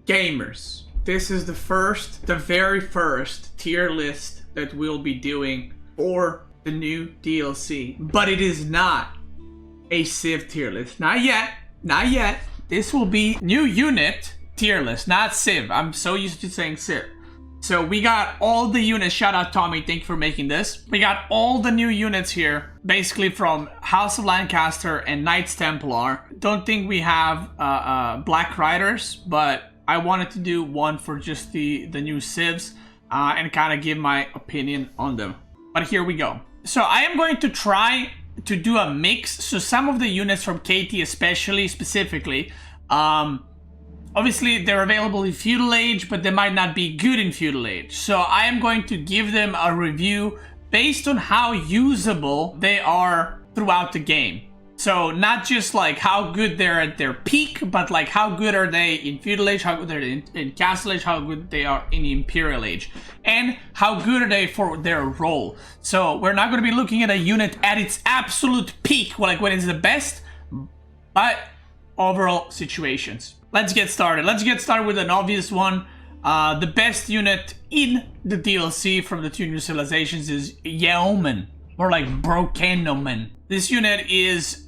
gamers, this is the very first tier list that we'll be doing for the new DLC. But it is not a Civ tier list. Not yet. Not yet. This will be new unit tier list, not Civ. I'm so used to saying Civ. So we got all the units. Shout out Tommy, thank you for making this. We got all the new units here, basically from House of Lancaster and Knights Templar. Don't think we have Black Riders, but I wanted to do one for just the new Civs and kind of give my opinion on them. But here we go. So I am going to try to do a mix. So some of the units from KT specifically, obviously they're available in Feudal Age, but they might not be good in Feudal Age. So I am going to give them a review based on how usable they are throughout the game. So not just like how good they're at their peak, but like how good are they in Feudal Age, how good are they in Castle Age, how good they are in Imperial Age, and how good are they for their role. So we're not going to be looking at a unit at its absolute peak, like when it's the best, but overall situations. Let's get started. Let's get started with an obvious one. The best unit in the DLC from the two new civilizations is Yeoman, or like Brokenoman. This unit is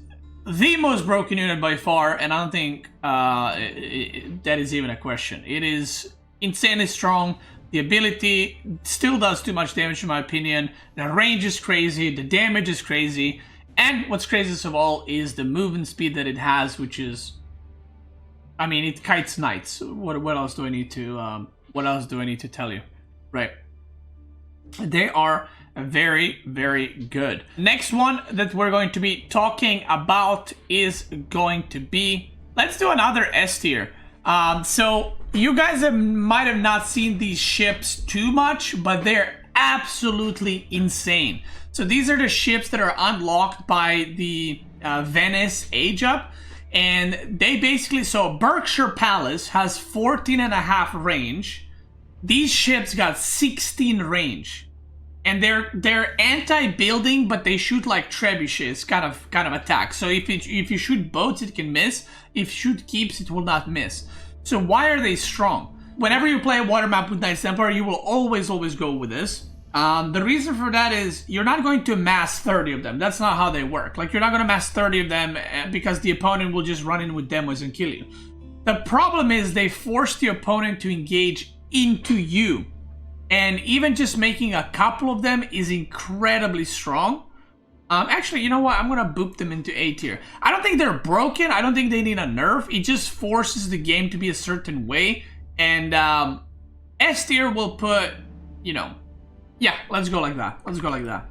the most broken unit by far, and I don't think that is even a question. It is insanely strong. The ability still does too much damage in my opinion. The range is crazy, the damage is crazy, and what's craziest of all is the movement speed that it has, which is, I mean, it kites knights. What else do I need to tell you? Right. They are very, very good. Next one that we're going to be talking about is going to be, let's do another S tier. So you guys might have not seen these ships too much, but they're absolutely insane. So these are the ships that are unlocked by the Venice Age Up. And they basically, so Berkshire Palace has 14.5 range. These ships got 16 range. And they're anti-building, but they shoot like trebuchets, kind of attack. So if you shoot boats, it can miss. If you shoot keeps, it will not miss. So why are they strong? Whenever you play a water map with Knights Templar, you will always go with this. The reason for that is you're not going to mass 30 of them. That's not how they work. Like, you're not going to mass 30 of them because the opponent will just run in with demos and kill you. The problem is they force the opponent to engage into you. And even just making a couple of them is incredibly strong. Actually, you know what? I'm going to boop them into A tier. I don't think they're broken. I don't think they need a nerf. It just forces the game to be a certain way. And S tier will put, you know, yeah, let's go like that. Let's go like that.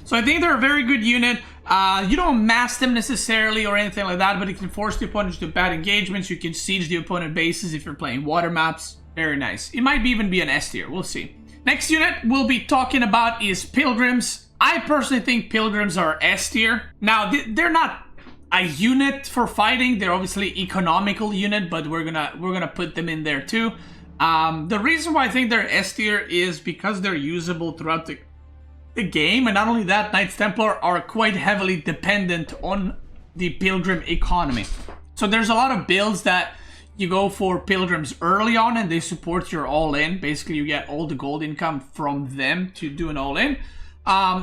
So I think they're a very good unit. You don't mass them necessarily or anything like that, but it can force the opponent to bad engagements. You can siege the opponent bases if you're playing water maps. Very nice. It might even be an S tier. We'll see. Next unit we'll be talking about is Pilgrims. I personally think Pilgrims are S tier. Now, they're not a unit for fighting. They're obviously economical unit, but we're gonna put them in there too. The reason why I think they're S tier is because they're usable throughout the game, and not only that, Knights Templar are quite heavily dependent on the Pilgrim economy. So there's a lot of builds that you go for Pilgrims early on and they support your all-in. Basically, you get all the gold income from them to do an all-in.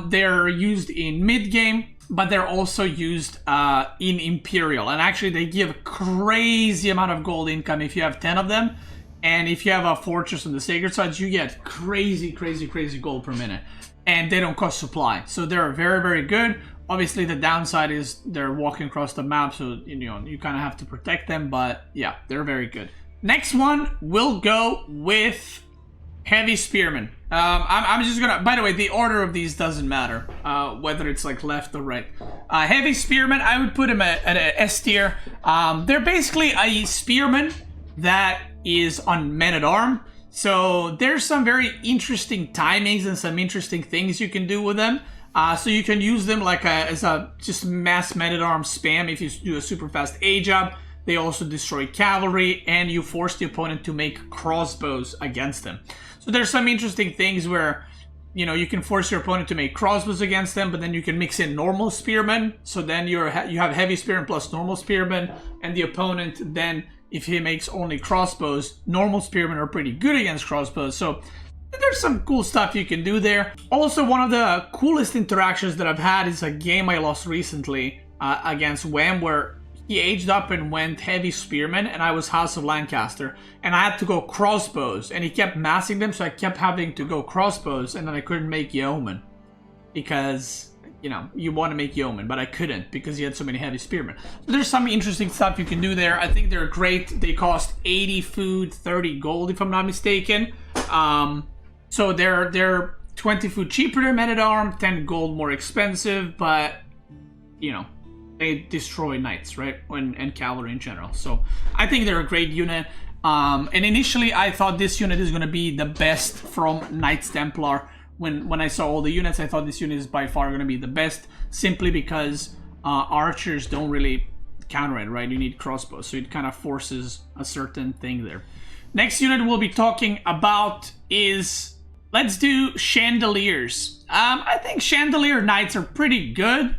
They're used in mid-game, but they're also used in Imperial. And actually, they give a crazy amount of gold income if you have 10 of them. And if you have a fortress on the Sacred Sides, you get crazy, crazy, crazy gold per minute. And they don't cost supply. So they're very, very good. Obviously, the downside is they're walking across the map, so you know you kind of have to protect them. But yeah, they're very good. Next one, we'll go with Heavy Spearmen. I'm just gonna. By the way, the order of these doesn't matter, whether it's like left or right. Heavy Spearmen, I would put them at a S tier. They're basically a spearman that is on men-at-arm. So there's some very interesting timings and some interesting things you can do with them. So you can use them like as a just mass men-at-arm spam if you do a super fast age up. They also destroy cavalry, and you force the opponent to make crossbows against them. So there's some interesting things where, you know, you can force your opponent to make crossbows against them, but then you can mix in normal spearmen. So then you have heavy spearmen plus normal spearmen, and the opponent then if he makes only crossbows. Normal spearmen are pretty good against crossbows, so there's some cool stuff you can do there. Also, one of the coolest interactions that I've had is a game I lost recently against Wham, where he aged up and went heavy spearmen, and I was House of Lancaster, and I had to go crossbows, and he kept massing them, so I kept having to go crossbows, and then I couldn't make yeomen because, you know, you want to make yeomen, but I couldn't because he had so many heavy spearmen. So there's some interesting stuff you can do there. I think they're great. They cost 80 food, 30 gold, if I'm not mistaken. So they're 20 food cheaper than Men-at-Arms, 10 gold more expensive, but, you know, they destroy knights, right? And cavalry in general. So I think they're a great unit. And initially I thought this unit is going to be the best from Knights Templar. When I saw all the units, I thought this unit is by far going to be the best, simply because archers don't really counter it, right? You need crossbows, so it kind of forces a certain thing there. Next unit we'll be talking about is, let's do Chandeliers. I think Chandelier Knights are pretty good.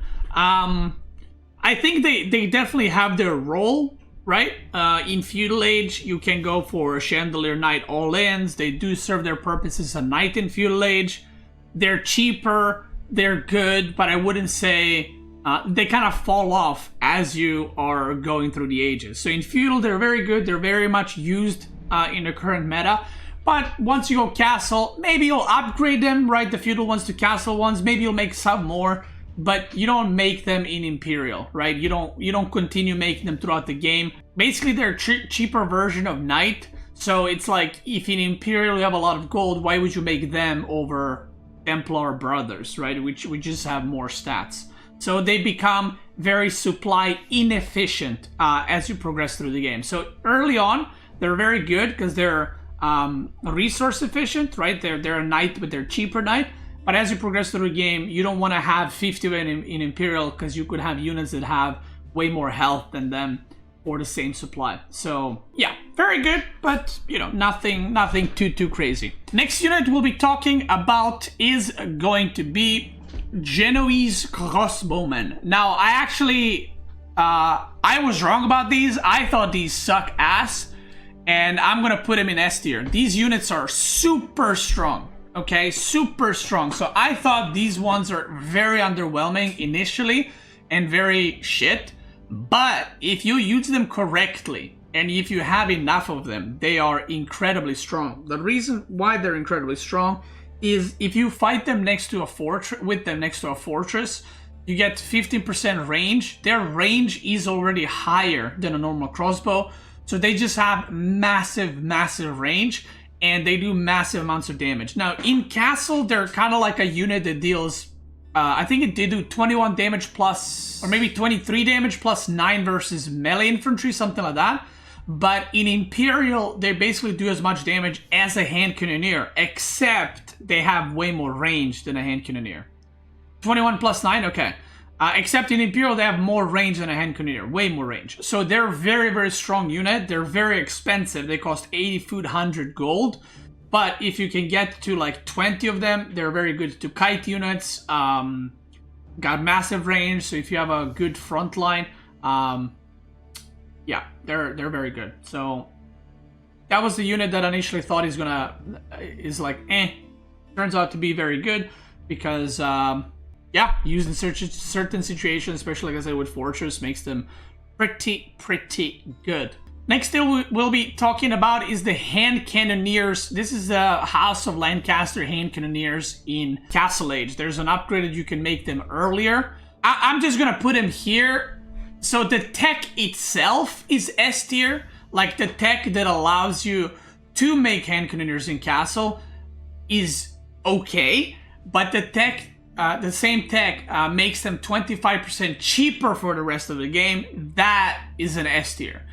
I think they definitely have their role, right? In Feudal Age, you can go for a Chandelier Knight all-ins. They do serve their purpose as a knight in Feudal Age. They're cheaper, they're good, but I wouldn't say... they kind of fall off as you are going through the ages. So in Feudal, they're very good. They're very much used in the current meta. But once you go Castle, maybe you'll upgrade them, right? The Feudal ones to Castle ones. Maybe you'll make some more. But you don't make them in Imperial, right? You don't continue making them throughout the game. Basically, they're a cheaper version of Knight. So it's like, if in Imperial you have a lot of gold, why would you make them over Templar Brothers, right? Which just have more stats. So they become very supply inefficient as you progress through the game. So early on, they're very good because they're resource efficient, right? They're a Knight, but they're cheaper Knight. But as you progress through the game, you don't want to have 50 in Imperial, because you could have units that have way more health than them or the same supply. So yeah, very good, but you know, nothing too crazy. Next unit we'll be talking about is going to be Genoese crossbowmen. Now, I actually I was wrong about these. I thought these suck ass, and I'm gonna put them in S tier. These units are super strong. Okay, super strong. So I thought these ones are very underwhelming initially and very shit. But if you use them correctly and if you have enough of them, they are incredibly strong. The reason why they're incredibly strong is if you fight them next to a fortress, you get 15% range. Their range is already higher than a normal crossbow. So they just have massive range. And they do massive amounts of damage. Now, in Castle, they're kind of like a unit that deals... I think they do 21 damage plus... Or maybe 23 damage plus 9 versus melee infantry, something like that. But in Imperial, they basically do as much damage as a hand cannoneer. Except they have way more range than a hand cannoneer. 21 plus 9? Okay. Except in Imperial, they have more range than a hand cannoneer. Way more range. So they're a very strong unit. They're very expensive. They cost 80 food, 100 gold. But if you can get to like 20 of them, they're very good to kite units. Got massive range. So if you have a good front line, yeah, they're very good. So that was the unit that I initially thought is like, Turns out to be very good because... yeah, used in certain situations, especially like I said with Fortress, makes them pretty good. Next thing we'll be talking about is the Hand Cannoneers. This is the House of Lancaster Hand Cannoneers in Castle Age. There's an upgrade that you can make them earlier. I'm just gonna put them here. So the tech itself is S tier, like the tech that allows you to make Hand Cannoneers in Castle is okay, but the same tech makes them 25% cheaper for the rest of the game. That is an S tier.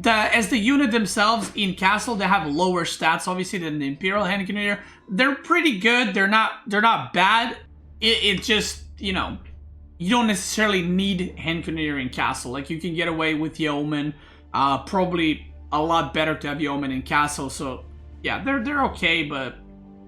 As the unit themselves in Castle, they have lower stats, obviously, than the Imperial Hand Cannoneer. They're pretty good. They're not bad. It just, you know, you don't necessarily need Hand Cannoneer in Castle. Like, you can get away with Yeoman. Probably a lot better to have Yeoman in Castle. So yeah, they're okay, but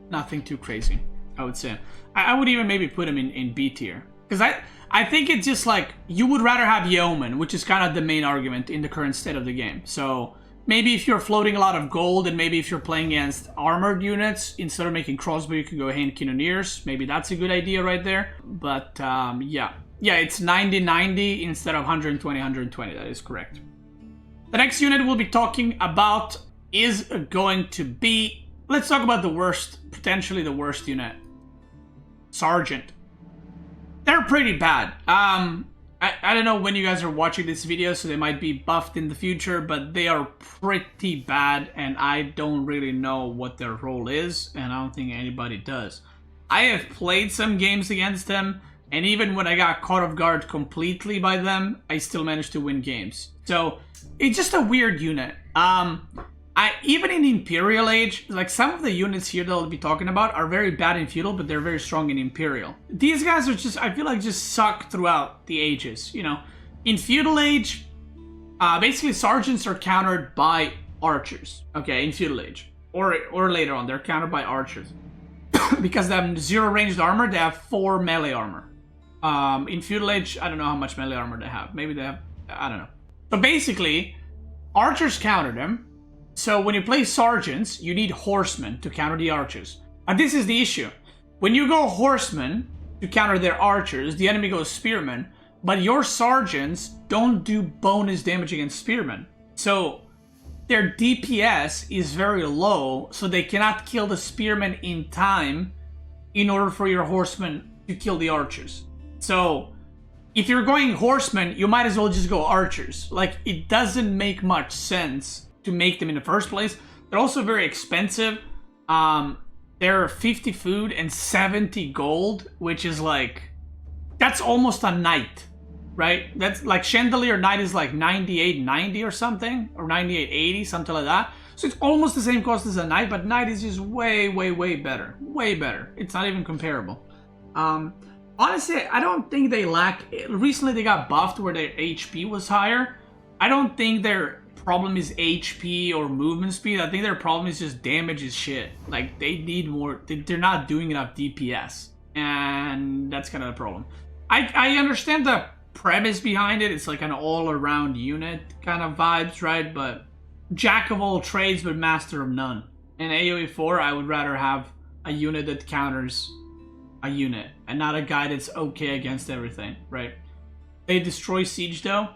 nothing too crazy, I would say. I would even maybe put him in B tier. Because I think it's just like, you would rather have Yeoman, which is kind of the main argument in the current state of the game. So maybe if you're floating a lot of gold, and maybe if you're playing against armored units, instead of making crossbow, you can go hand cannoneers. Maybe that's a good idea right there. But yeah, it's 90-90 instead of 120-120. That is correct. The next unit we'll be talking about is going to be, let's talk about the worst, potentially the worst unit. Sergeant. They're pretty bad. I don't know when you guys are watching this video, so they might be buffed in the future, but they are pretty bad, and I don't really know what their role is, and I don't think anybody does. I have played some games against them, and even when I got caught off guard completely by them, I still managed to win games. So, it's just a weird unit. Even in Imperial Age, like some of the units here that I'll be talking about are very bad in Feudal, but they're very strong in Imperial. These guys are just, I feel like, just suck throughout the ages, you know. In Feudal Age, basically sergeants are countered by archers, okay, in Feudal Age. Or later on, they're countered by archers. Because they have 0 ranged armor, they have 4 melee armor. In Feudal Age, I don't know how much melee armor they have. Maybe they have, I don't know. So basically, archers counter them. So when you play sergeants, you need horsemen to counter the archers. And this is the issue. When you go horsemen to counter their archers, the enemy goes spearmen, but your sergeants don't do bonus damage against spearmen. So their DPS is very low, so they cannot kill the spearmen in time in order for your horsemen to kill the archers. So if you're going horsemen, you might as well just go archers. Like, it doesn't make much sense to make them in the first place. They're also very expensive. They're 50 food and 70 gold, which is like, that's almost a knight, right? That's like Chandelier Knight is like 98.90 or something, or 98.80, something like that. So it's almost the same cost as a knight, but knight is just way better. Way better. It's not even comparable. Honestly, I don't think they lack, recently they got buffed where their HP was higher. I don't think their problem is HP or movement speed. I think their problem is just damage is shit. Like, they need more, they're not doing enough DPS, and that's kind of the problem. I understand the premise behind it. It's like an all-around unit kind of vibes, right? But jack of all trades but master of none. In AoE 4, I would rather have a unit that counters a unit and not a guy that's okay against everything, right? They destroy siege though.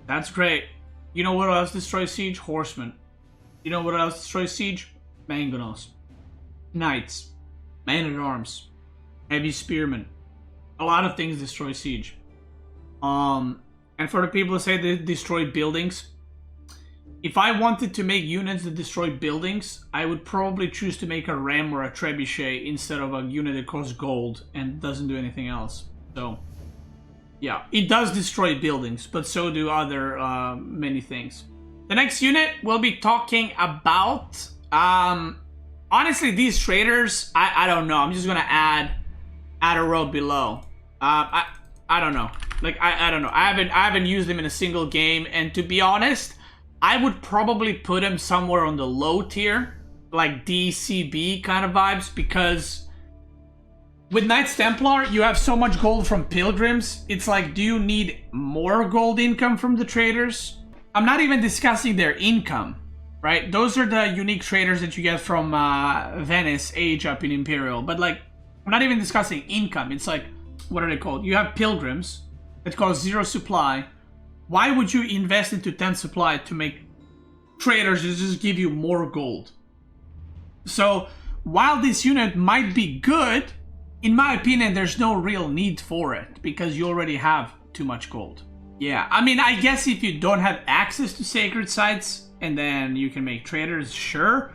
That's great. You know what else destroys siege? Horsemen. You know what else destroys siege? Mangonels. Knights. Man-at-arms. Heavy spearmen. A lot of things destroy siege. And for the people who say they destroy buildings, if I wanted to make units that destroy buildings, I would probably choose to make a ram or a trebuchet instead of a unit that costs gold and doesn't do anything else. So yeah, it does destroy buildings, but so do other many things. The next unit we'll be talking about, honestly, these traders, I don't know. I'm just gonna add a row below. I don't know. Like, I don't know. I haven't used them in a single game, and to be honest, I would probably put them somewhere on the low tier, like DCB kind of vibes, because with Knights Templar, you have so much gold from pilgrims. It's like, do you need more gold income from the traders? I'm not even discussing their income, right? Those are the unique traders that you get from Venice, Age up in Imperial. But like, I'm not even discussing income. It's like, what are they called? You have pilgrims that cost 0 supply. Why would you invest into 10 supply to make traders that just give you more gold? So while this unit might be good, in my opinion, there's no real need for it because you already have too much gold. Yeah, I mean, I guess if you don't have access to sacred sites and then you can make traders, sure.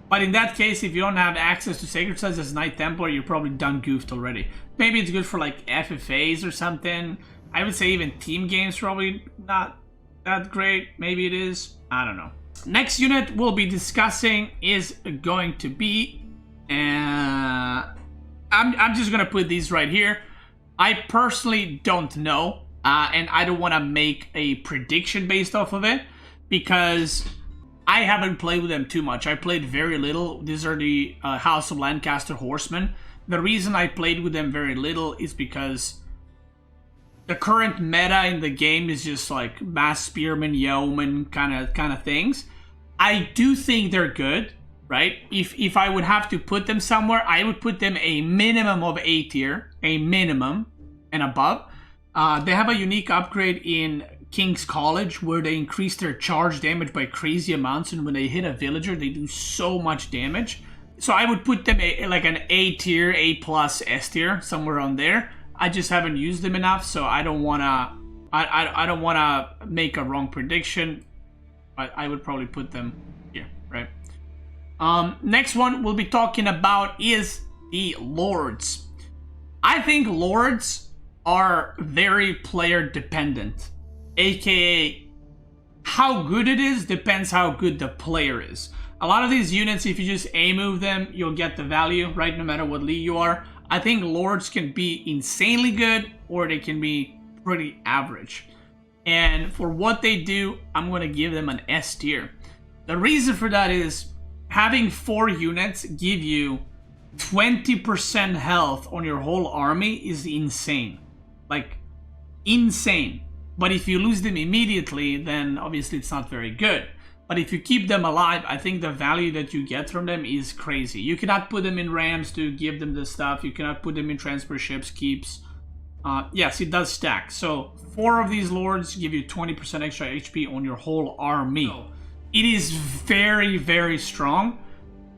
But in that case, if you don't have access to sacred sites as Knight Templar, you're probably done goofed already. Maybe it's good for like FFAs or something. I would say even team games probably not that great. Maybe it is. I don't know. Next unit we'll be discussing is going to be... I'm just gonna put these right here. I personally don't know, and I don't want to make a prediction based off of it because I haven't played with them too much. I played very little. These are the House of Lancaster horsemen. The reason I played with them very little is because the current meta in the game is just like mass spearmen, yeoman kind of things. I do think they're good, right? If I would have to put them somewhere, I would put them a minimum of A tier, a minimum and above. They have a unique upgrade in King's College where they increase their charge damage by crazy amounts, and when they hit a villager, they do so much damage. So I would put them like an A tier, A plus, S tier, somewhere on there. I just haven't used them enough, so I don't wanna. I don't wanna make a wrong prediction, but I would probably put them here, right? Next one we'll be talking about is the Lords. I think Lords are very player dependent, aka how good it is depends how good the player is. A lot of these units, if you just A-move them, you'll get the value, right, no matter what league you are. I think Lords can be insanely good, or they can be pretty average. And for what they do, I'm going to give them an S tier. The reason for that is having 4 units give you 20% health on your whole army is insane. Like, insane. But if you lose them immediately, then obviously it's not very good. But if you keep them alive, I think the value that you get from them is crazy. You cannot put them in rams to give them the stuff. You cannot put them in transport ships, keeps. Yes, it does stack. So 4 of these Lords give you 20% extra HP on your whole army. It is very, very strong.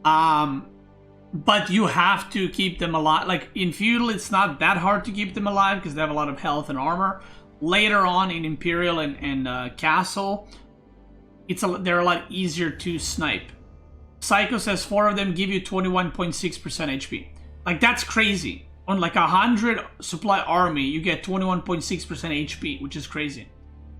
But you have to keep them alive. Like in Feudal, it's not that hard to keep them alive because they have a lot of health and armor. Later on in Imperial and Castle, they're a lot easier to snipe. Psycho says 4 of them give you 21.6% HP. Like, that's crazy. On like 100 supply army, you get 21.6% HP, which is crazy.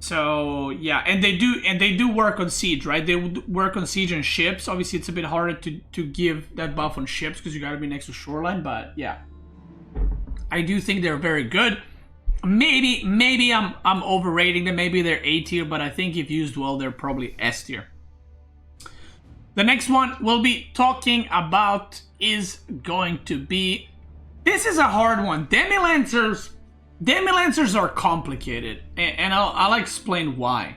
So yeah, and they do work on siege, right? They work on siege and ships. Obviously, it's a bit harder to give that buff on ships because you got to be next to shoreline. But yeah, I do think they're very good. Maybe I'm overrating them. Maybe they're A tier, but I think if used well, they're probably S tier. The next one we'll be talking about is going to be... This is a hard one. Demi-Lancers are complicated, and I'll explain why.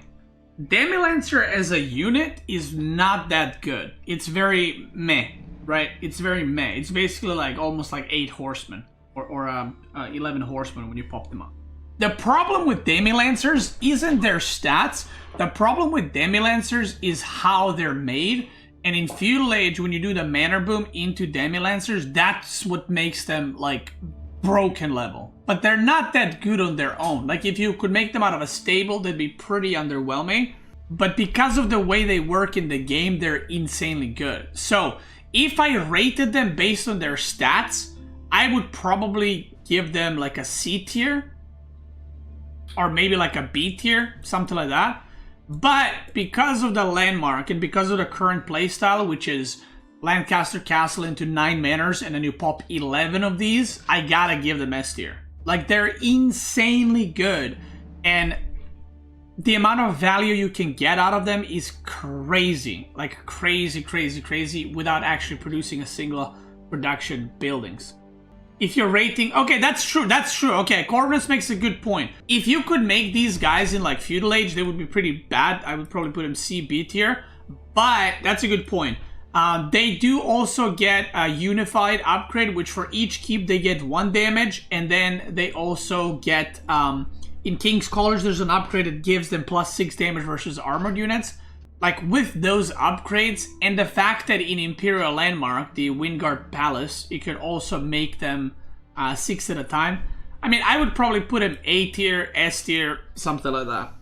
Demi-Lancer as a unit is not that good. It's very meh, right? It's very meh. It's basically like almost like 8 horsemen or 11 horsemen when you pop them up. The problem with Demi-Lancers isn't their stats. The problem with Demi-Lancers is how they're made. And in Feudal Age, when you do the Manor Boom into Demi-Lancers, that's what makes them like broken level. But they're not that good on their own. Like if you could make them out of a stable, they'd be pretty underwhelming. But because of the way they work in the game, they're insanely good. So if I rated them based on their stats, I would probably give them like a C tier. Or maybe like a B tier, something like that. But because of the landmark and because of the current playstyle, which is Lancaster Castle into 9 manors and then you pop 11 of these, I gotta give them S tier. Like, they're insanely good. And the amount of value you can get out of them is crazy. Like, crazy, crazy, crazy without actually producing a single production buildings. If you're rating... Okay, that's true. Okay, Corvus makes a good point. If you could make these guys in, like, Feudal Age, they would be pretty bad. I would probably put them C, B tier. But that's a good point. They do also get a unified upgrade, which for each keep, they get 1 damage. And then they also get... in King's College, there's an upgrade that gives them plus 6 damage versus armored units. Like, with those upgrades, and the fact that in Imperial Landmark, the Wingard Palace, you could also make them 6 at a time. I mean, I would probably put them A tier, S tier, something like that.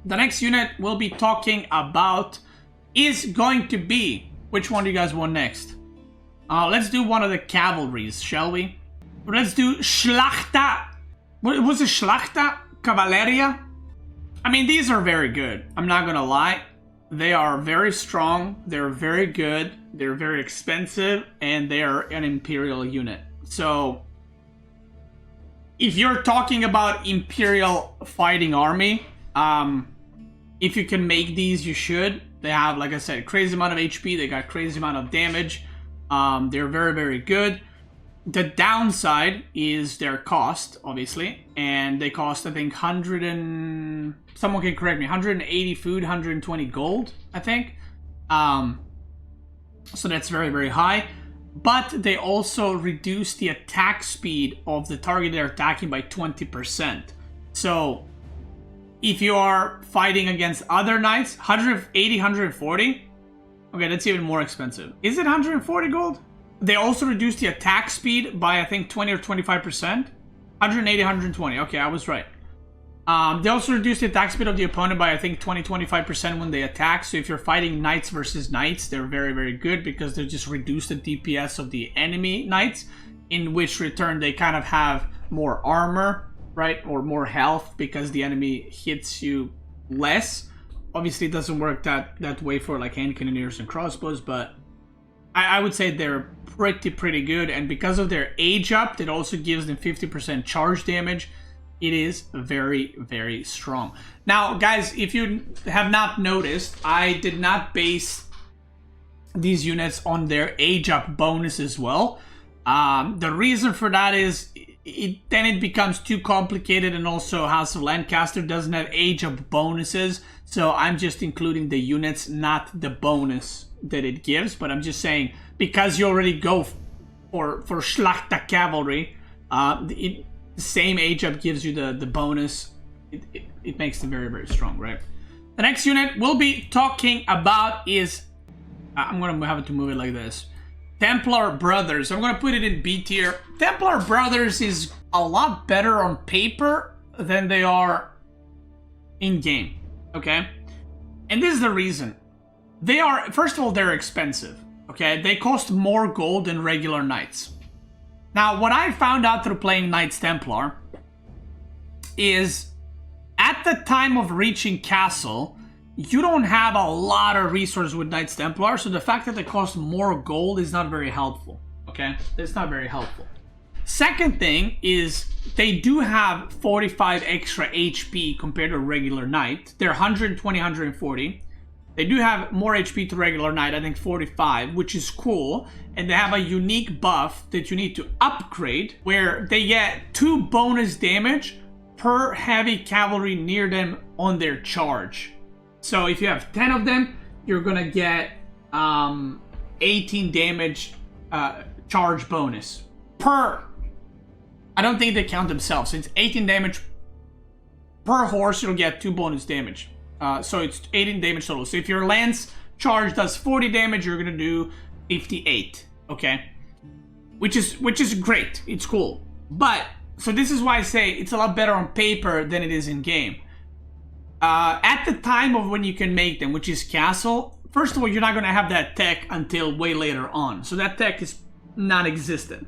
The next unit we'll be talking about is going to be... Which one do you guys want next? Let's do one of the cavalries, shall we? Let's do Schlachter. What was it? Schlachter? Cavalleria? I mean, these are very good. I'm not gonna lie. They are very strong, they're very good, they're very expensive, and they're an Imperial unit. So, if you're talking about Imperial fighting army, if you can make these, you should. They have, like I said, crazy amount of HP, they got crazy amount of damage. They're very, very good. The downside is their cost, obviously, and they cost, I think, someone can correct me, 180 food, 120 gold, I think. So that's very, very high. But they also reduce the attack speed of the target they're attacking by 20%. So if you are fighting against other knights, 180, 140. Okay, that's even more expensive. Is it 140 gold? They also reduce the attack speed by, I think, 20 or 25%. 180, 120. Okay, I was right. They also reduce the attack speed of the opponent by, I think, 20-25% when they attack. So if you're fighting knights versus knights, they're very, very good because they just reduce the DPS of the enemy knights, in which return they kind of have more armor, right? Or more health because the enemy hits you less. Obviously, it doesn't work that way for like hand cannoneers and crossbows, but I would say they're pretty good. And because of their age up, it also gives them 50% charge damage. It is very, very strong. Now, guys, if you have not noticed, I did not base these units on their age up bonus as well. The reason for that is then it becomes too complicated, and also House of Lancaster doesn't have age up bonuses. So I'm just including the units, not the bonus that it gives. But I'm just saying, because you already go for Schlachta Cavalry, the same age up gives you the bonus. It makes them very, very strong, right? The next unit we'll be talking about is, I'm going to have to move it like this, Templar Brothers. I'm going to put it in B tier. Templar Brothers is a lot better on paper than they are in game, okay? And this is the reason. They are, first of all, they're expensive, okay? They cost more gold than regular knights. Now, what I found out through playing Knights Templar is at the time of reaching castle, you don't have a lot of resources with Knights Templar, so the fact that they cost more gold is not very helpful, okay? It's not very helpful. Second thing is they do have 45 extra HP compared to a regular knight. They're 120, 140. They do have more HP to regular knight, I think 45, which is cool. And they have a unique buff that you need to upgrade, where they get 2 bonus damage per heavy cavalry near them on their charge. So if you have 10 of them, you're gonna get 18 damage charge bonus per. I don't think they count themselves. It's 18 damage per horse. You'll get 2 bonus damage. So it's 18 damage total. So if your lance charge does 40 damage, you're gonna do 58. Okay, which is great. It's cool. But so this is why I say it's a lot better on paper than it is in game. At the time of when you can make them, which is castle, first of all, you're not gonna have that tech until way later on. So that tech is non-existent.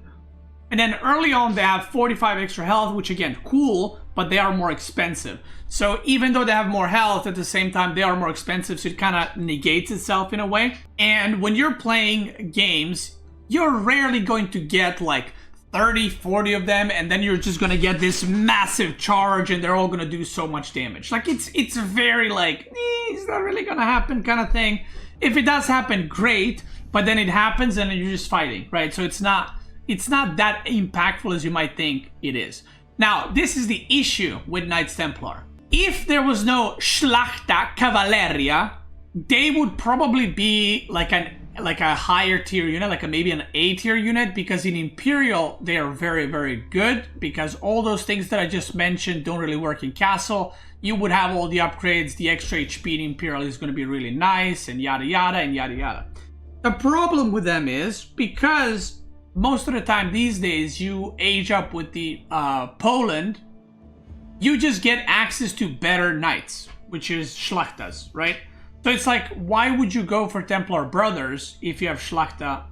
And then early on, they have 45 extra health, which again, cool, but they are more expensive. So even though they have more health, at the same time, they are more expensive, so it kind of negates itself in a way. And when you're playing games, you're rarely going to get like 30, 40 of them, and then you're just gonna get this massive charge, and they're all gonna do so much damage. Like, it's very like, is that really gonna happen kind of thing. If it does happen, great, but then it happens, and you're just fighting, right? So it's not that impactful as you might think it is. Now, this is the issue with Knights Templar. If there was no Schlachta Cavalleria, they would probably be like a higher tier unit, like maybe an A tier unit, because in Imperial, they are very, very good, because all those things that I just mentioned don't really work in Castle. You would have all the upgrades, the extra HP in Imperial is going to be really nice, and yada yada, and yada yada. The problem with them is, because most of the time these days you age up with the Poland, you just get access to better knights, which is Schlachtas, right? So it's like, why would you go for Templar Brothers if you have Schlachta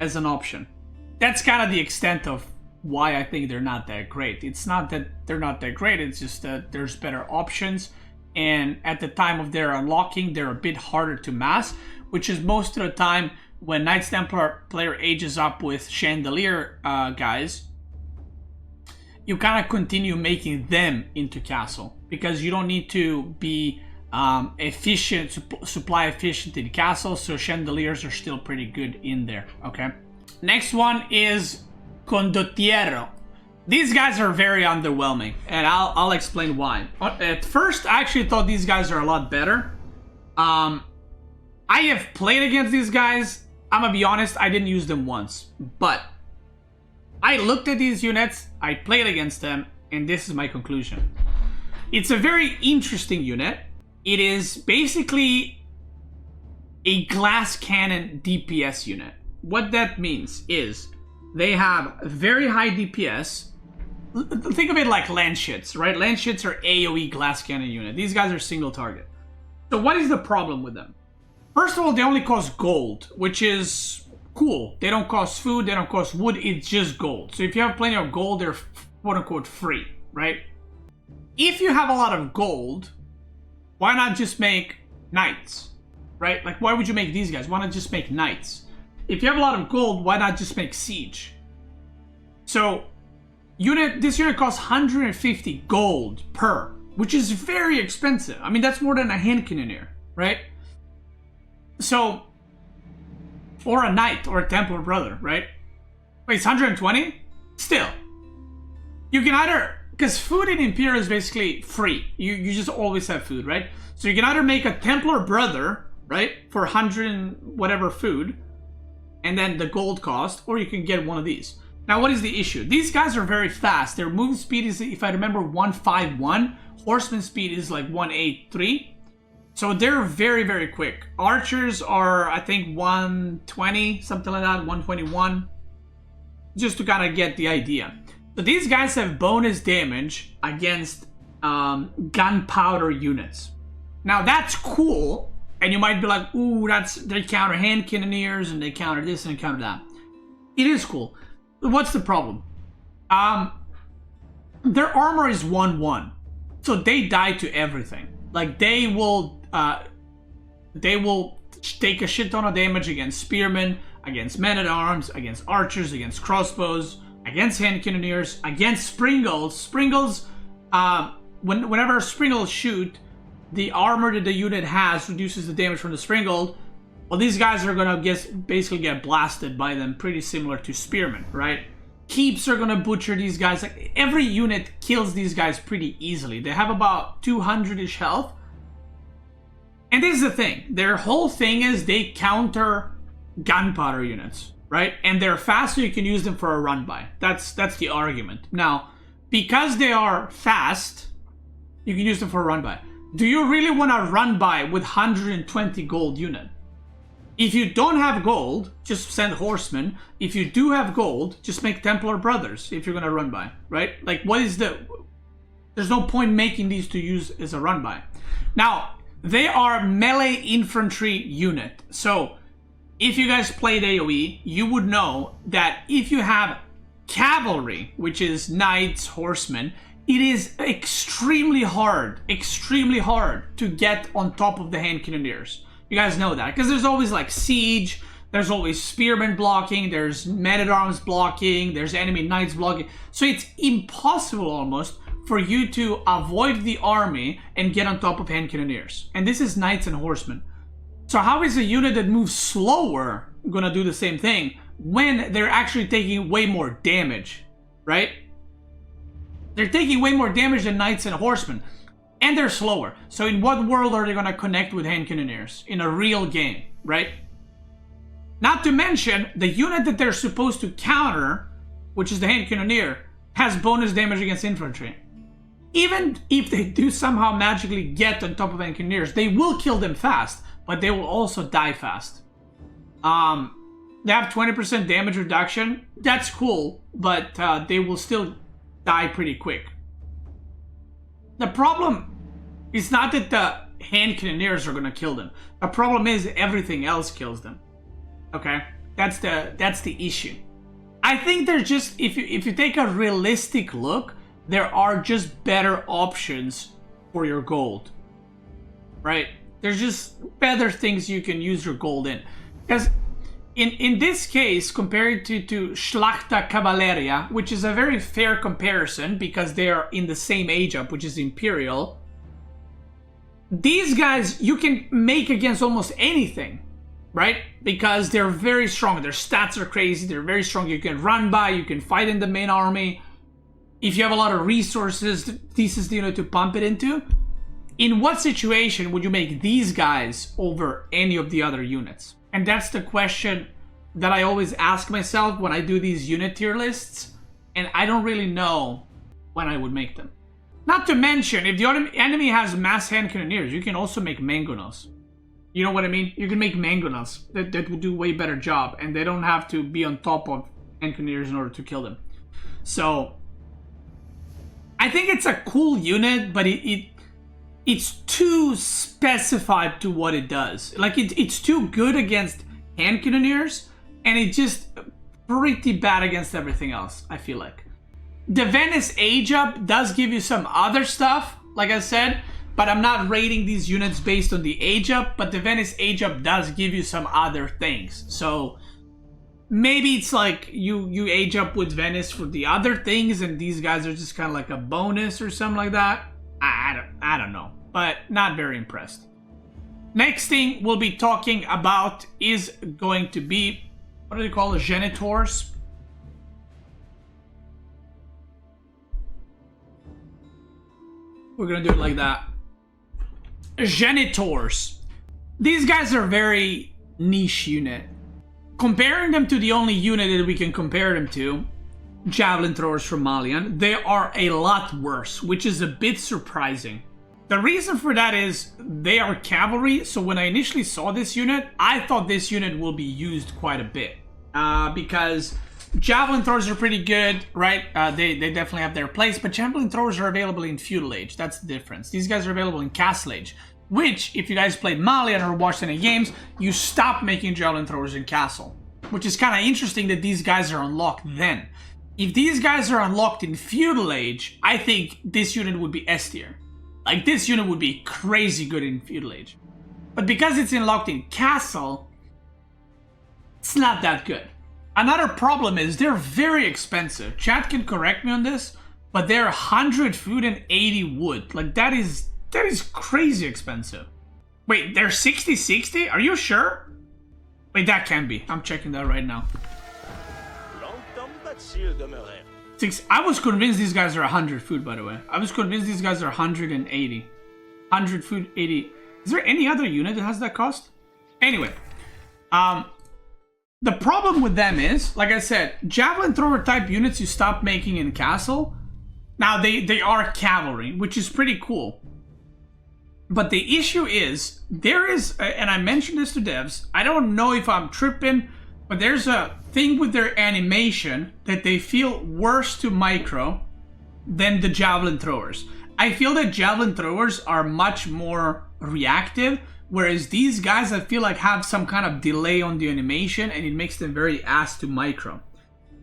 as an option? That's kind of the extent of why I think they're not that great. It's not that they're not that great, it's just that there's better options. And at the time of their unlocking, they're a bit harder to mass, which is most of the time when Knights Templar player ages up with Chandelier guys, you kind of continue making them into castle, because you don't need to be efficient, supply efficient in castle, so Chandeliers are still pretty good in there, okay? Next one is condottiero. These guys are very underwhelming, and I'll explain why. At first, I actually thought these guys are a lot better. I have played against these guys. I'm gonna be honest, I didn't use them once, but I looked at these units, I played against them, and this is my conclusion. It's a very interesting unit. It is basically a glass cannon DPS unit. What that means is they have very high DPS. Think of it like Landshits, right? Landshits are AoE glass cannon unit. These guys are single target. So what is the problem with them? First of all, they only cost gold, which is cool. They don't cost food, they don't cost wood, it's just gold. So if you have plenty of gold, they're quote-unquote free, right? If you have a lot of gold, why not just make knights, right? Like, why would you make these guys? Why not just make knights? If you have a lot of gold, why not just make siege? So, this unit costs 150 gold per, which is very expensive. I mean, that's more than a hand cannoneer, right? So, or a knight, or a Templar brother, right? Wait, it's 120? Still. You can either, because food in Imperial is basically free. You just always have food, right? So you can either make a Templar brother, right? For 100 and whatever food, and then the gold cost, or you can get one of these. Now, what is the issue? These guys are very fast. Their move speed is, if I remember, 151. Horseman speed is like 183. So they're very, very quick. Archers are, I think, 120, something like that, 121. Just to kind of get the idea. So these guys have bonus damage against gunpowder units. Now, that's cool. And you might be like, ooh, they counter hand cannoneers, and they counter this and counter that. It is cool. What's the problem? Their armor is 1-1, so they die to everything. Like, they will take a shit ton of damage against spearmen, against men-at-arms, against archers, against crossbows, against hand cannoneers, against springles. Springles, whenever springles shoot, the armor that the unit has reduces the damage from the springle. Well, these guys are gonna basically get blasted by them, pretty similar to spearmen, right? Keeps are gonna butcher these guys. Like, every unit kills these guys pretty easily. They have about 200-ish health. And this is the thing. Their whole thing is they counter gunpowder units, right? And they're fast, so you can use them for a run-by. That's the argument. Now, because they are fast, you can use them for a run-by. Do you really want to run by with 120 gold unit? If you don't have gold, just send horsemen. If you do have gold, just make Templar brothers if you're going to run by, right? Like, there's no point making these to use as a run by. Now, they are melee infantry unit. So, if you guys played AoE, you would know that if you have cavalry, which is knights, horsemen, it is extremely hard to get on top of the hand cannoneers. You guys know that, because there's always like siege, there's always spearmen blocking, there's men-at-arms blocking, there's enemy knights blocking. So it's impossible almost for you to avoid the army and get on top of hand cannoneers. And this is knights and horsemen. So how is a unit that moves slower gonna do the same thing when they're actually taking way more damage, right? They're taking way more damage than knights and horsemen. And they're slower. So in what world are they going to connect with hand cannoneers? In a real game, right? Not to mention, the unit that they're supposed to counter, which is the hand cannoneer, has bonus damage against infantry. Even if they do somehow magically get on top of hand cannoneers, they will kill them fast, but they will also die fast. They have 20% damage reduction. That's cool, but they will still die pretty quick. The problem is not that the hand cannoneers are gonna kill them. The problem is everything else kills them. Okay, that's the issue. I think there's just, if you take a realistic look, there are just better options for your gold, right? There's just better things you can use your gold in, because in this case, compared to Schlachta Cavalleria, which is a very fair comparison because they are in the same age up, which is Imperial, these guys you can make against almost anything. right? Because they're very strong. Their stats are crazy. They're very strong. You can run by, you can fight in the main army. If you have a lot of resources, this is the unit to pump it into. In what situation would you make these guys over any of the other units? And that's the question that I always ask myself when I do these unit tier lists, and I don't really know when I would make them. Not to mention, if the enemy has mass hand cannoneers, you can also make mangonels. You know what I mean? You can make mangonels that will do a way better job, and they don't have to be on top of hand cannoneers in order to kill them. So I think it's a cool unit, but it's too specified to what it does. Like it's too good against hand cannoneers, and it's just pretty bad against everything else, I feel like. The Venice Age Up does give you some other stuff, like I said, but I'm not rating these units based on the Age Up, but the Venice Age Up does give you some other things. So maybe it's like you age up with Venice for the other things, and these guys are just kind of like a bonus or something like that. I don't know, but not very impressed. Next thing we'll be talking about is going to be, what do they call it? Genitors. We're gonna do it like that. Genitors. These guys are very niche unit. Comparing them to the only unit that we can compare them to, javelin throwers from Malian, they are a lot worse, which is a bit surprising. The reason for that is they are cavalry, so when I initially saw this unit, I thought this unit will be used quite a bit. Because javelin throwers are pretty good, right? They definitely have their place, but javelin throwers are available in feudal age. That's the difference. These guys are available in castle age, which, if you guys played Malian or watched any games, you stop making javelin throwers in castle, which is kind of interesting that these guys are unlocked then. If these guys are unlocked in feudal age, I think this unit would be S tier. Like, this unit would be crazy good in feudal age. But because it's unlocked in castle, it's not that good. Another problem is they're very expensive. Chat can correct me on this, but they're 100 food and 80 wood. Like, that is crazy expensive. Wait, they're 60-60? Are you sure? Wait, that can be. I'm checking that right now. I was convinced these guys are 100 food, by the way. I was convinced these guys are 180. 100 food, 80. Is there any other unit that has that cost? Anyway, the problem with them is, like I said, javelin thrower type units you stop making in castle. Now, they are cavalry, which is pretty cool. But the issue is, there is, and I mentioned this to devs, I don't know if I'm tripping, but there's a thing with their animation that they feel worse to micro than the javelin throwers. I feel that javelin throwers are much more reactive, whereas these guys I feel like have some kind of delay on the animation, and it makes them very ass to micro.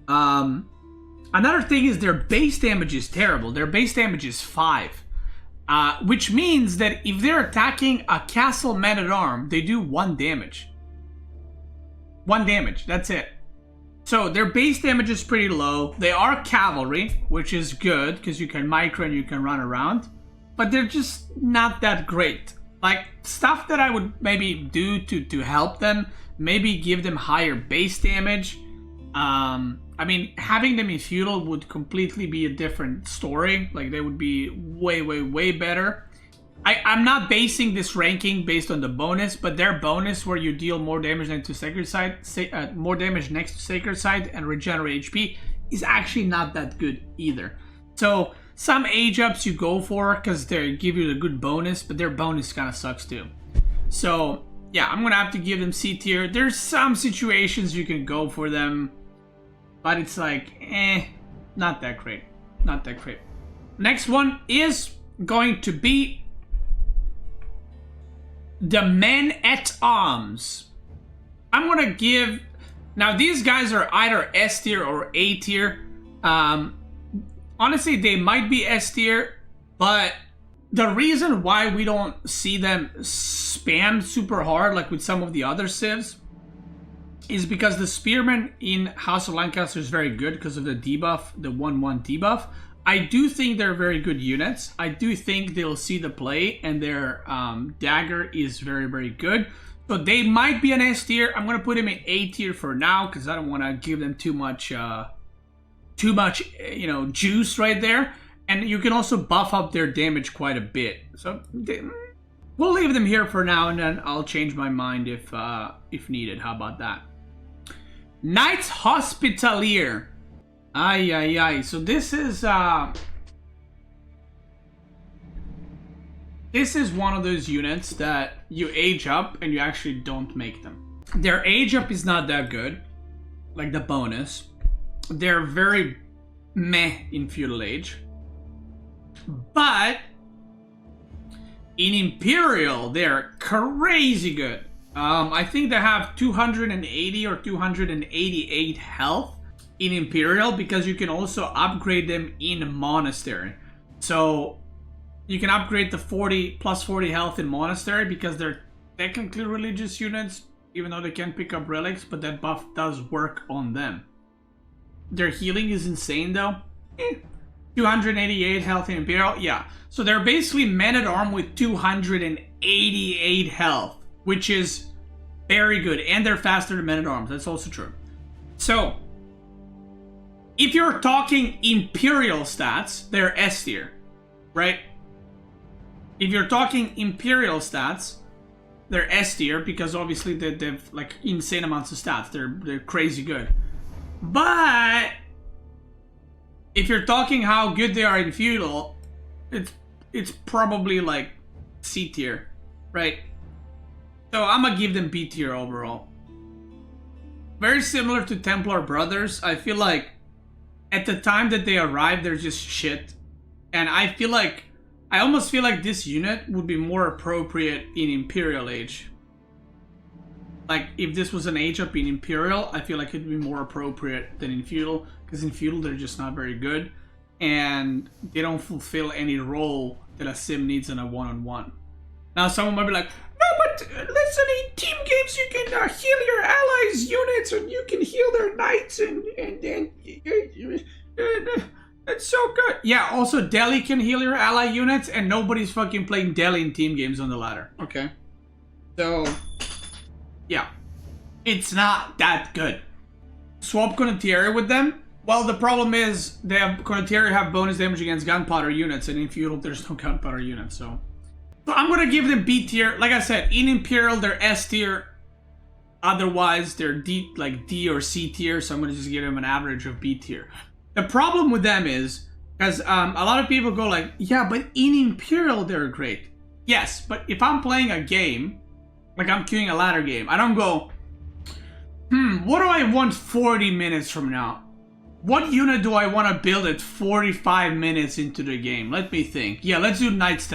Another thing is their base damage is terrible. Their base damage is 5. Which means that if they're attacking a castle man-at-arm, they do 1 damage. 1 damage, that's it. So their base damage is pretty low. They are cavalry, which is good, because you can micro and you can run around. But they're just not that great. Like, stuff that I would maybe do to help them, maybe give them higher base damage. I mean, having them in feudal would completely be a different story. Like, they would be way, way, way better. I'm not basing this ranking based on the bonus, but their bonus where you deal more damage next to sacred side, more damage next to sacred side and regenerate HP is actually not that good either. So some age ups you go for because they give you a good bonus, but their bonus kind of sucks too. So yeah, I'm gonna have to give them C tier. There's some situations you can go for them, but it's like, not that great. Not that great. Next one is going to be the men-at-arms. I'm gonna give... Now, these guys are either S tier or A tier. Honestly, they might be S tier, but the reason why we don't see them spammed super hard like with some of the other civs is because the spearmen in House of Lancaster is very good because of the debuff, the 1-1 debuff. I do think they're very good units. I do think they'll see the play, and their dagger is very, very good. So they might be an S tier. I'm gonna put them in A tier for now because I don't want to give them too much, you know, juice right there. And you can also buff up their damage quite a bit. So we'll leave them here for now, and then I'll change my mind if needed. How about that? Knights Hospitalier. Ay, ay, ay. So this is one of those units that you age up and you actually don't make them. Their age up is not that good, like the bonus. They're very meh in feudal age. But in Imperial, they're crazy good. I think they have 280 or 288 health in Imperial because you can also upgrade them in Monastery. So you can upgrade the 40 health in Monastery because they're technically religious units, even though they can't pick up relics, but that buff does work on them. Their healing is insane though. 288 health in Imperial, yeah. So they're basically men-at-arms with 288 health, which is very good. And they're faster than men-at-arms, that's also true. So, if you're talking Imperial stats, they're S tier, right? If you're talking Imperial stats, they're S tier because obviously they've like insane amounts of stats. They're crazy good. But if you're talking how good they are in feudal, it's probably like C tier, right? So I'm gonna give them B tier overall. Very similar to Templar Brothers. I feel like at the time that they arrived, they're just shit. And I almost feel like this unit would be more appropriate in Imperial age. Like, if this was an age up in Imperial, I feel like it'd be more appropriate than in Feudal. Because in Feudal, they're just not very good. And they don't fulfill any role that a sim needs in a one-on-one. Now, someone might be like, no, but listen, in team games, you can heal your allies' units, and you can heal their knights, and it's so good. Yeah, also, Delhi can heal your ally units, and nobody's fucking playing Delhi in team games on the ladder. Okay. So, yeah. It's not that good. Swap Condottieri with them. Well, the problem is, Condottieri have bonus damage against Gunpowder units, and in Feudal, there's no Gunpowder units, so I'm gonna give them B tier. Like I said, in Imperial, they're S tier. Otherwise, they're D or C tier, so I'm gonna just give them an average of B tier. The problem with them is, because a lot of people go like, yeah, but in Imperial, they're great. Yes, but if I'm playing a game, like I'm queuing a ladder game, I don't go, what do I want 40 minutes from now? What unit do I want to build at 45 minutes into the game? Let me think. Yeah, let's do Knights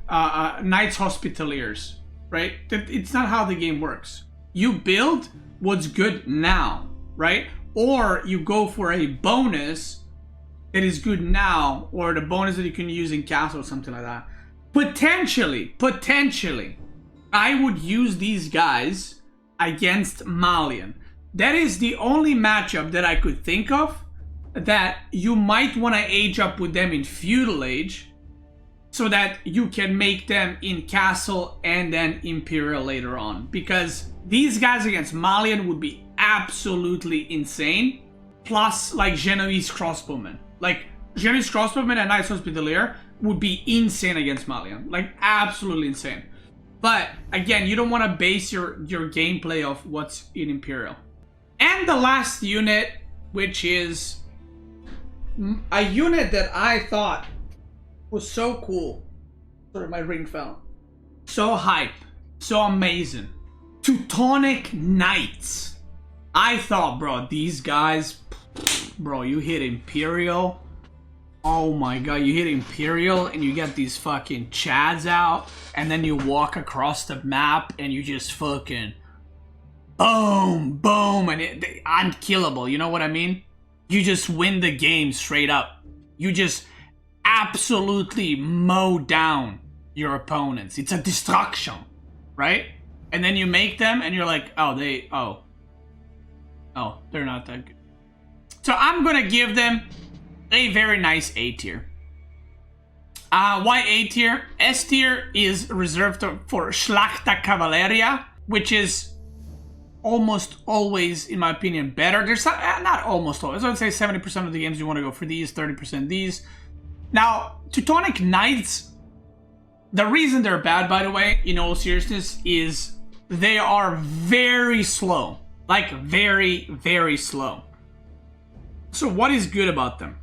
Hospitaliers, right? It's not how the game works. You build what's good now, right? Or you go for a bonus that is good now, or the bonus that you can use in castle or something like that. Potentially, I would use these guys against Malian. That is the only matchup that I could think of that you might want to age up with them in Feudal Age so that you can make them in Castle and then Imperial later on. Because these guys against Malian would be absolutely insane. Plus, like, Genoese crossbowmen. Like, Genoese crossbowmen and Knights Hospitalier would be insane against Malian. Like, absolutely insane. But, again, you don't want to base your gameplay off what's in Imperial. And the last unit, which is a unit that I thought was so cool. Sorry, my ring fell. So hype. So amazing. Teutonic Knights. I thought, bro, these guys... Bro, you hit Imperial. Oh my god, you hit Imperial and you get these fucking chads out. And then you walk across the map and you just fucking... Boom, boom, and unkillable, you know what I mean? You just win the game straight up. You just absolutely mow down your opponents. It's a destruction, right? And then you make them and you're like, oh, they're not that good. So I'm gonna give them a very nice A tier. Why A tier? S tier is reserved for Schlachta Cavalleria. which is almost always, in my opinion, better. There's not almost always. I would say 70% of the games you want to go for these, 30% these. Now, Teutonic Knights, the reason they're bad, by the way, in all seriousness, is they are very slow. Like, very, very slow. So what is good about them?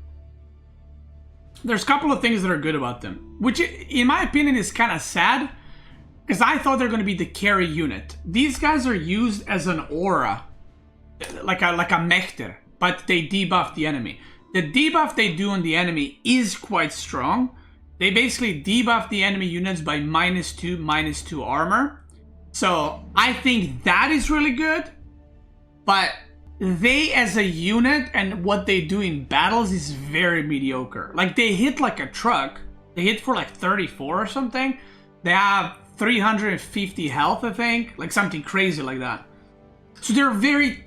There's a couple of things that are good about them, which, in my opinion, is kind of sad, because I thought they're going to be the carry unit. These guys are used as an aura, like a Mechter, but they debuff the enemy. The debuff they do on the enemy is quite strong. They basically debuff the enemy units by -2 armor. So I think that is really good. But they as a unit and what they do in battles is very mediocre. Like, they hit like a truck. They hit for like 34 or something. They have 350 health, I think. Like something crazy like that. So they're very,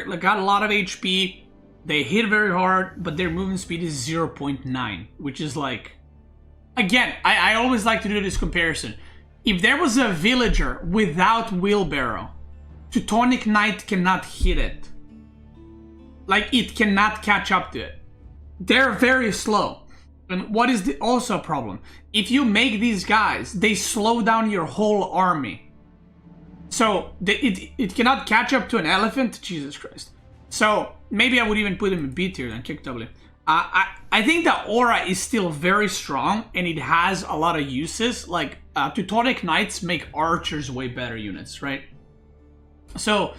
like, got a lot of HP. They hit very hard, but their movement speed is 0.9, which is like... Again, I always like to do this comparison. If there was a villager without wheelbarrow, Teutonic Knight cannot hit it. Like, it cannot catch up to it. They're very slow. And what is also a problem? If you make these guys, they slow down your whole army. So, it cannot catch up to an elephant. Jesus Christ. So, maybe I would even put him in B tier than Kick W. I think the aura is still very strong, and it has a lot of uses. Like, Teutonic Knights make archers way better units, right? So,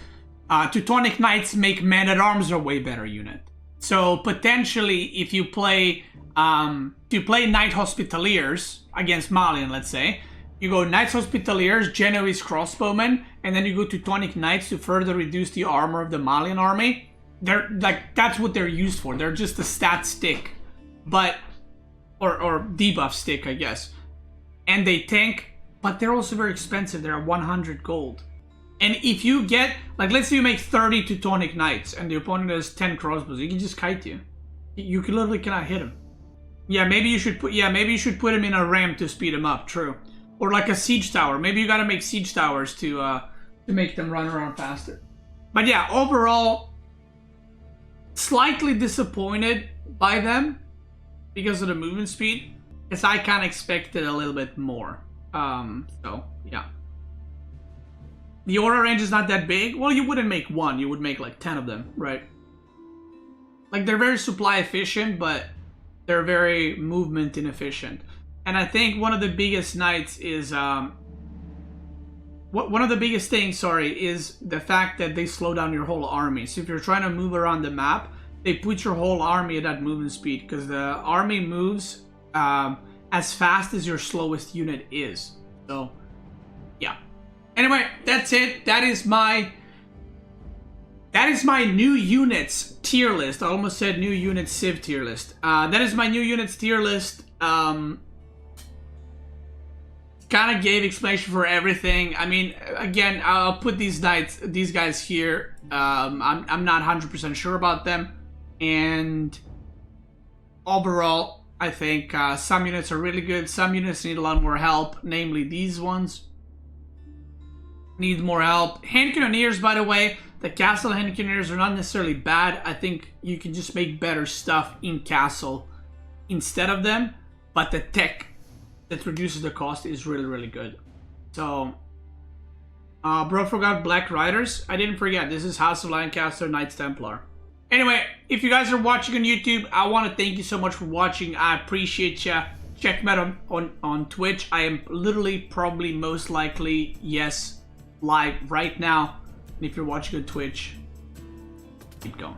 Teutonic Knights make men-at-arms a way better unit. So, potentially, if you play Knight Hospitaliers against Malian, let's say, you go Knights Hospitaliers, Genoese crossbowmen, and then you go Teutonic Knights to further reduce the armor of the Malian army. They're like, that's what they're used for. They're just a stat stick, but or debuff stick, I guess. And they tank, but they're also very expensive. They're 100 gold. And if you get, like, let's say you make 30 Teutonic Knights and the opponent has 10 crossbows, he can just kite you. You literally cannot hit him. Yeah, maybe you should put him in a ramp to speed him up. True. Or like a siege tower. Maybe you gotta make siege towers to make them run around faster. But yeah, overall, slightly disappointed by them because of the movement speed, because I kind of expected a little bit more. So yeah, the aura range is not that big. Well, you wouldn't make one, you would make like 10 of them, right? Like, they're very supply efficient, but they're very movement inefficient. And I think one of the biggest knights is one of the biggest things, is the fact that they slow down your whole army. So if you're trying to move around the map, they put your whole army at that movement speed, because the army moves as fast as your slowest unit is. So, yeah. Anyway, that's it. That is my new units tier list. I almost said new unit Civ tier list. That is my new units tier list. Kind of gave explanation for everything. I mean, again, I'll put these guys here. I'm not 100% sure about them. And overall, I think some units are really good. Some units need a lot more help. Namely, these ones need more help. Hand cannoneers, by the way, the castle hand cannoneers are not necessarily bad. I think you can just make better stuff in castle instead of them. But the tech that reduces the cost is really, really good. So, bro forgot Black Riders. I didn't forget. This is House of Lancaster, Knights Templar. Anyway, if you guys are watching on YouTube, I want to thank you so much for watching. I appreciate you. Check me out on Twitch. I am literally, probably, most likely, yes, live right now. And if you're watching on Twitch, keep going.